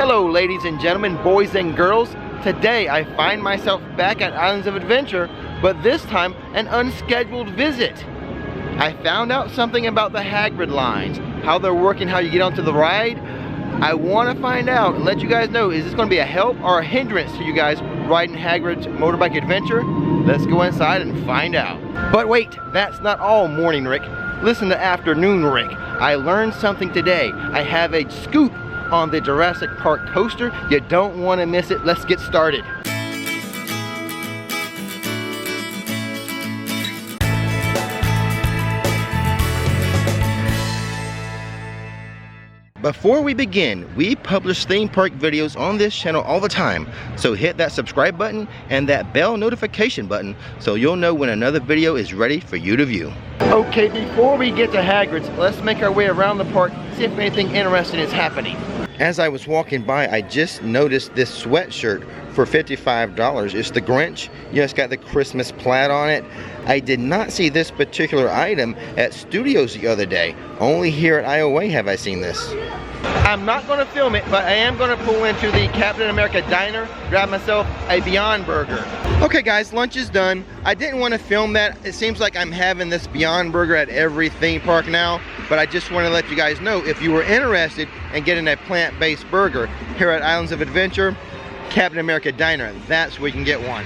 Hello ladies and gentlemen, boys and girls. Today I find myself back at Islands of Adventure, but this time an unscheduled visit. I found out something about the Hagrid lines, how they're working, how you get onto the ride. I want to find out and let you guys know, is this going to be a help or a hindrance to you guys riding Hagrid's Motorbike Adventure? Let's go inside and find out. But wait, that's not all, Morning Rick. Listen to Afternoon Rick. I learned something today. I have a scoop on the Jurassic Park coaster. You don't want to miss it. Let's get started. Before we begin, we publish theme park videos on this channel all the time, so hit that subscribe button and that bell notification button so you'll know when another video is ready for you to view. Okay, before we get to Hagrid's, let's make our way around the park, see if anything interesting is happening. As I was walking by, I just noticed this sweatshirt for $55. It's the Grinch. You know, it's got the Christmas plaid on it. I did not see this particular item at Studios the other day. Only here at IOA have I seen this. I'm not going to film it, but I am going to pull into the Captain America diner, grab myself a Beyond Burger. Okay guys, lunch is done. I didn't want to film that. It seems like I'm having this Beyond Burger at every theme park now, but I just want to let you guys know, if you were interested in getting a plant-based burger here at Islands of Adventure, Captain America Diner, that's where you can get one.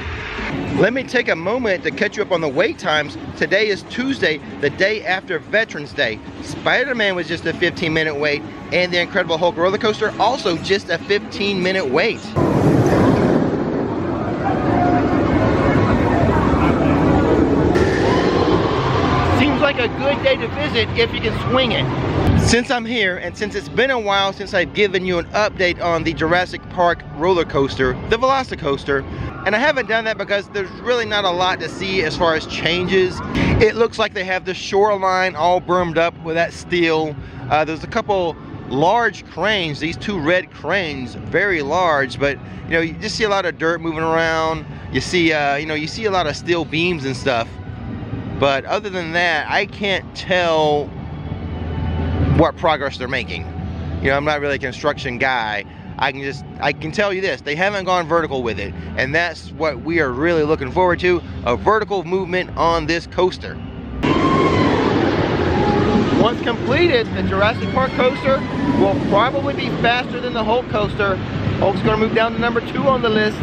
Let me take a moment to catch you up on the wait times. Today is Tuesday, the day after Veterans Day. Spider-Man was just a 15-minute wait, and the Incredible Hulk roller coaster also just a 15-minute wait. Seems like a good day to visit if you can swing it. Since I'm here, and since it's been a while since I've given you an update on the Jurassic Park roller coaster, the Velocicoaster, and I haven't done that because there's really not a lot to see as far as changes. It looks like they have the shoreline all bermed up with that steel. There's a couple large cranes, these two red cranes, very large, but you know, you just see a lot of dirt moving around. You see, you see a lot of steel beams and stuff. But other than that, I can't tell what progress they're making. You know, I'm not really a construction guy. I can tell you this, they haven't gone vertical with it, and that's what we are really looking forward to, a vertical movement on this coaster. Once completed, the Jurassic Park coaster will probably be faster than the Hulk coaster. Hulk's gonna move down to number 2 on the list,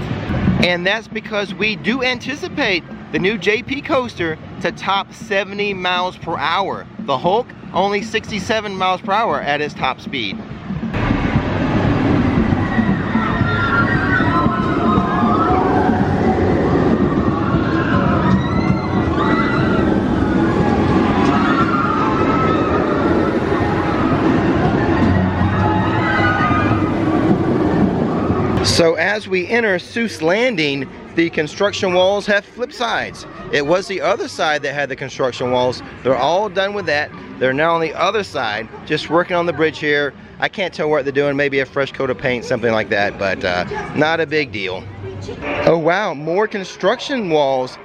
and that's because we do anticipate the new JP coaster to top 70 miles per hour. The Hulk, only 67 miles per hour at its top speed. So as we enter Seuss Landing, the construction walls have flip sides. It was the other side that had the construction walls. They're all done with that. They're now on the other side, just working on the bridge here. I can't tell what they're doing, maybe a fresh coat of paint, something like that, but not a big deal. Oh wow, more construction walls.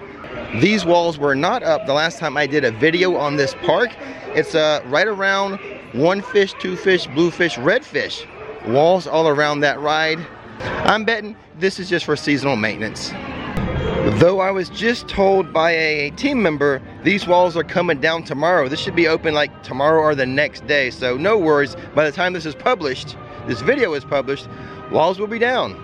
These walls were not up the last time I did a video on this park. It's right around 1 fish, 2 fish, blue fish, red fish. Walls all around that ride. I'm betting this is just for seasonal maintenance. Though I was just told by a team member these walls are coming down tomorrow. This should be open like tomorrow or the next day, so no worries. By the time this is published, this video is published, walls will be down.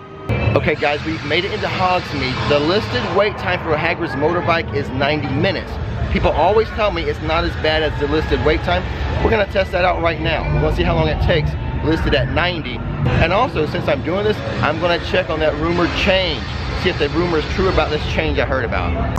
Okay guys, we've made it into Hogsmeade. The listed wait time for a Hagrids Motorbike is 90 minutes. People always tell me it's not as bad as the listed wait time. We're gonna test that out right now. We're gonna see how long it takes, listed at 90. And also, since I'm doing this, I'm gonna check on that rumored change. See if the rumor is true about this change I heard about.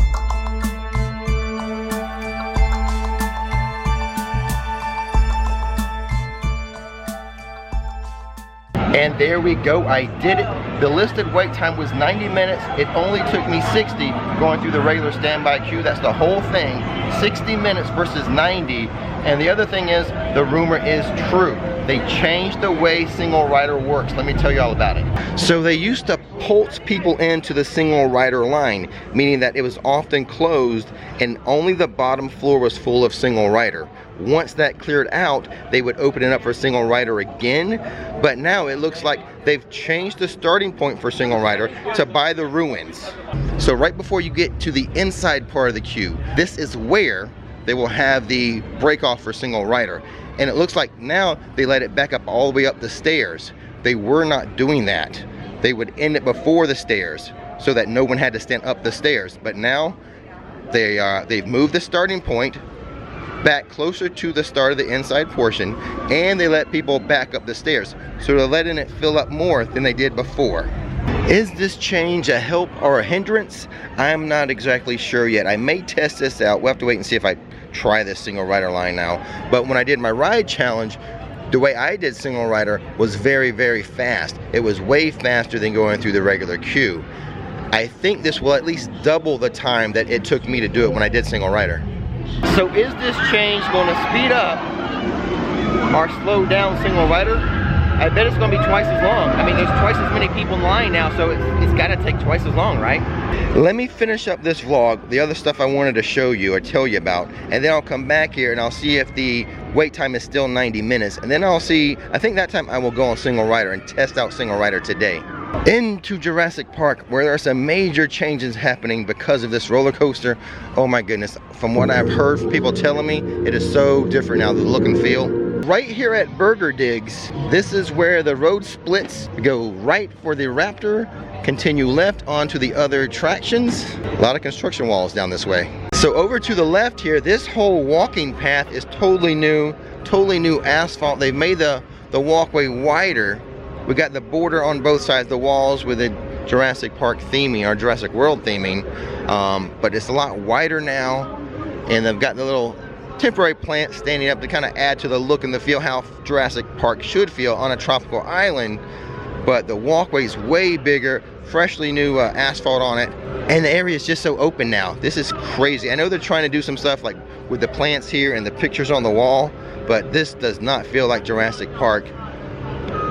And there we go, I did it. The listed wait time was 90 minutes. It only took me 60 going through the regular standby queue. That's the whole thing, 60 minutes versus 90. And the other thing is, the rumor is true. They changed the way single rider works. Let me tell you all about it. So they used to pulse people into the single rider line, meaning that it was often closed and only the bottom floor was full of single rider. once that cleared out, they would open it up for single rider again. But now it looks like they've changed the starting point for single rider to by the ruins. So right before you get to the inside part of the queue, this is where they will have the break off for single rider. And it looks like now they let it back up all the way up the stairs. They were not doing that. They would end it before the stairs so that no one had to stand up the stairs. But now they've moved the starting point back closer to the start of the inside portion, and they let people back up the stairs. So they're letting it fill up more than they did before. Is this change a help or a hindrance? I'm not exactly sure yet. I may test this out. We'll have to wait and see if I try this single rider line now. But when I did my ride challenge, the way I did single rider was very, very fast. It was way faster than going through the regular queue. I think this will at least double the time that it took me to do it when I did single rider. So is this change going to speed up or slow down single rider? I bet it's going to be twice as long. I mean, there's twice as many people in line now, so it's got to take twice as long, right? Let me finish up this vlog, the other stuff I wanted to show you or tell you about, and then I'll come back here and I'll see if the wait time is still 90 minutes, and then I'll see, I think that time I will go on single rider and test out single rider today. Into Jurassic Park, where there are some major changes happening because of this roller coaster. Oh my goodness, from what I've heard from people telling me, it is so different now, the look and feel. Right here at Burger Digs, this is where the road splits. Go right for the Raptor, continue left onto the other attractions. A lot of construction walls down this way. So over to the left here, this whole walking path is totally new asphalt. They've made the walkway wider. We got the border on both sides, the walls with the Jurassic Park theming or Jurassic World theming, but it's a lot wider now, and they've got the little temporary plants standing up to kind of add to the look and the feel how Jurassic Park should feel on a tropical island. But the walkway's way bigger, freshly new asphalt on it, and the area is just so open now. This is crazy. I know they're trying to do some stuff like with the plants here and the pictures on the wall, but this does not feel like Jurassic Park.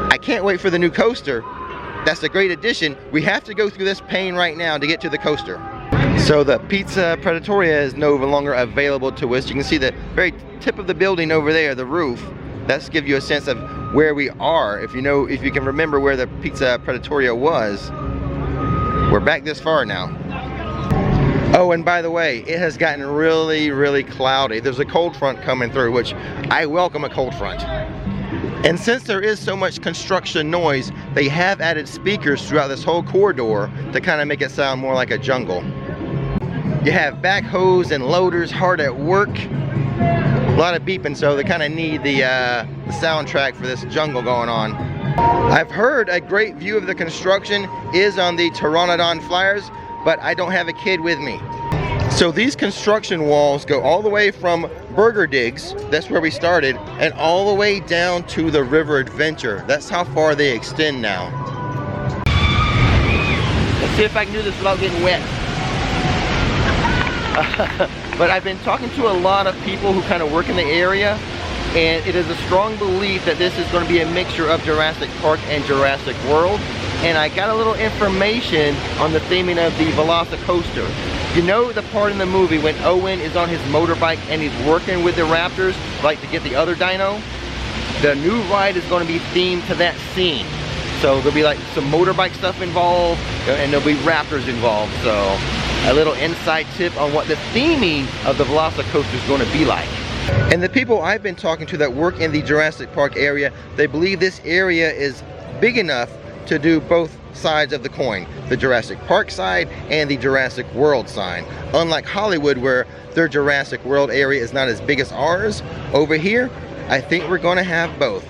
I can't wait for the new coaster. That's a great addition. We have to go through this pain right now to get to the coaster. So the Pizza Predatoria is no longer available to us. You can see the very tip of the building over there, the roof. That's to give you a sense of where we are. If you can remember where the Pizza Predatoria was. We're back this far now. Oh, and by the way, it has gotten really, really cloudy. There's a cold front coming through, which I welcome a cold front. And since there is so much construction noise, they have added speakers throughout this whole corridor to kind of make it sound more like a jungle. You have backhoes and loaders hard at work. A lot of beeping, so they kind of need the soundtrack for this jungle going on. I've heard a great view of the construction is on the Pteranodon Flyers, but I don't have a kid with me. So these construction walls go all the way from Burger Digs, that's where we started, and all the way down to the River Adventure. That's how far they extend now. Let's see if I can do this without getting wet. But I've been talking to a lot of people who kind of work in the area, and it is a strong belief that this is going to be a mixture of Jurassic Park and Jurassic World. And I got a little information on the theming of the Velocicoaster. You know the part in the movie when Owen is on his motorbike and he's working with the Raptors, like to get the other dino? The new ride is going to be themed to that scene. So there'll be like some motorbike stuff involved, and there'll be Raptors involved. So a little inside tip on what the theming of the Velocicoaster is going to be like. And the people I've been talking to that work in the Jurassic Park area, they believe this area is big enough to do both sides of the coin, the Jurassic Park side and the Jurassic World side. Unlike Hollywood, where their Jurassic World area is not as big as ours, over here I think we're going to have both.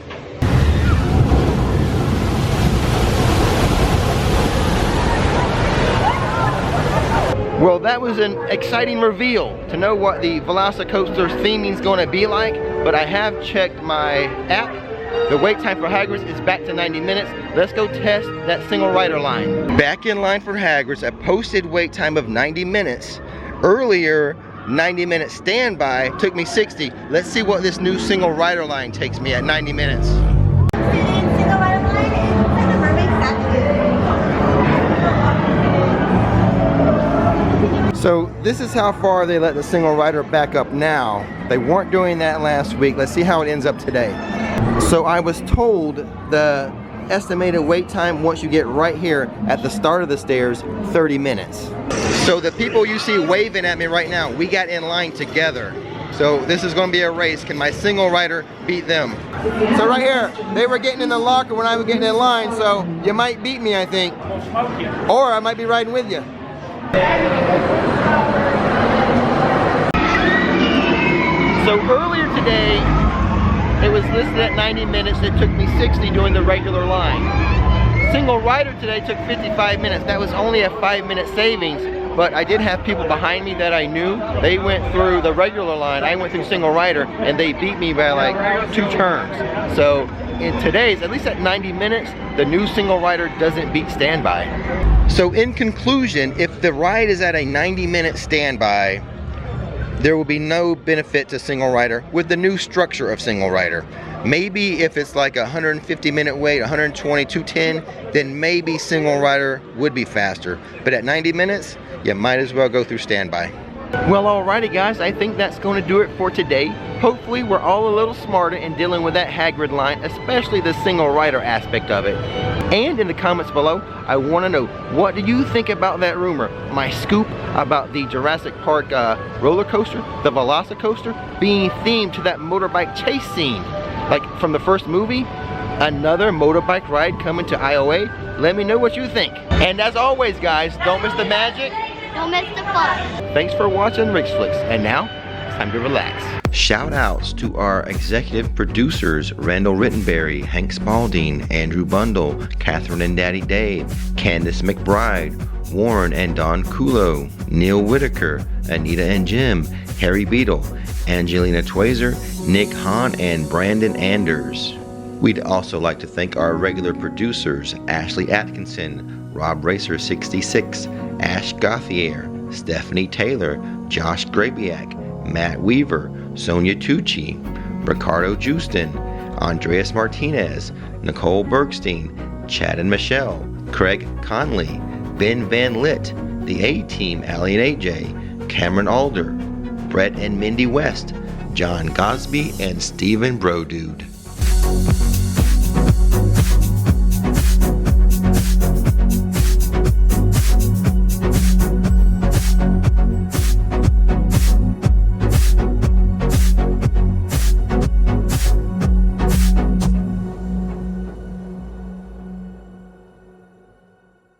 Well, that was an exciting reveal to know what the Velocicoaster theming is going to be like, but I have checked my app. The wait time for Hagrids is back to 90 minutes. Let's go test that single rider line. Back in line for Hagrids, a posted wait time of 90 minutes. Earlier, 90-minute standby took me 60. Let's see what this new single rider line takes me at 90 minutes. Single rider line is like a mermaid statue. So this is how far they let the single rider back up now. They weren't doing that last week. Let's see how it ends up today. So I was told the estimated wait time once you get right here at the start of the stairs, 30 minutes. So the people you see waving at me right now, we got in line together. So this is going to be a race. Can my single rider beat them? So right here, they were getting in the locker when I was getting in line, so you might beat me, I think. Or I might be riding with you. So earlier today, it was listed at 90 minutes. It took me 60 doing the regular line. Single rider today took 55 minutes. That was only a 5-minute savings, but I did have people behind me that I knew. They went through the regular line. I went through single rider, and they beat me by like 2 turns. So in today's, at least at 90 minutes, the new single rider doesn't beat standby. So in conclusion, if the ride is at a 90-minute standby, there will be no benefit to single rider with the new structure of single rider. Maybe if it's like a 150-minute wait, 120, 210, then maybe single rider would be faster. But at 90 minutes, you might as well go through standby. Well, alrighty guys, I think that's going to do it for today. Hopefully we're all a little smarter in dealing with that Hagrid line, especially the single rider aspect of it. And in the comments below, I want to know, what do you think about that rumor? My scoop about the Jurassic Park roller coaster, the Velocicoaster, being themed to that motorbike chase scene. Like from the first movie, another motorbike ride coming to IOA. Let me know what you think. And as always guys, don't miss the magic. Don't miss the fun. Thanks for watching RixFlix, and now it's time to relax. Shout outs to our executive producers, Randall Rittenberry, Hank Spalding, Andrew Bundle, Catherine and Daddy Dave, Candace McBride, Warren and Don Kulo, Neil Whitaker, Anita and Jim, Harry Beadle, Angelina Twazer, Nick Hahn, and Brandon Anders. We'd also like to thank our regular producers, Ashley Atkinson, Rob Racer 66, Ash Gauthier, Stephanie Taylor, Josh Grabiak, Matt Weaver, Sonia Tucci, Ricardo Justin, Andreas Martinez, Nicole Bergstein, Chad and Michelle, Craig Conley, Ben Van Litt, the A-Team, Allie and AJ, Cameron Alder, Brett and Mindy West, John Gosby, and Stephen Brodude.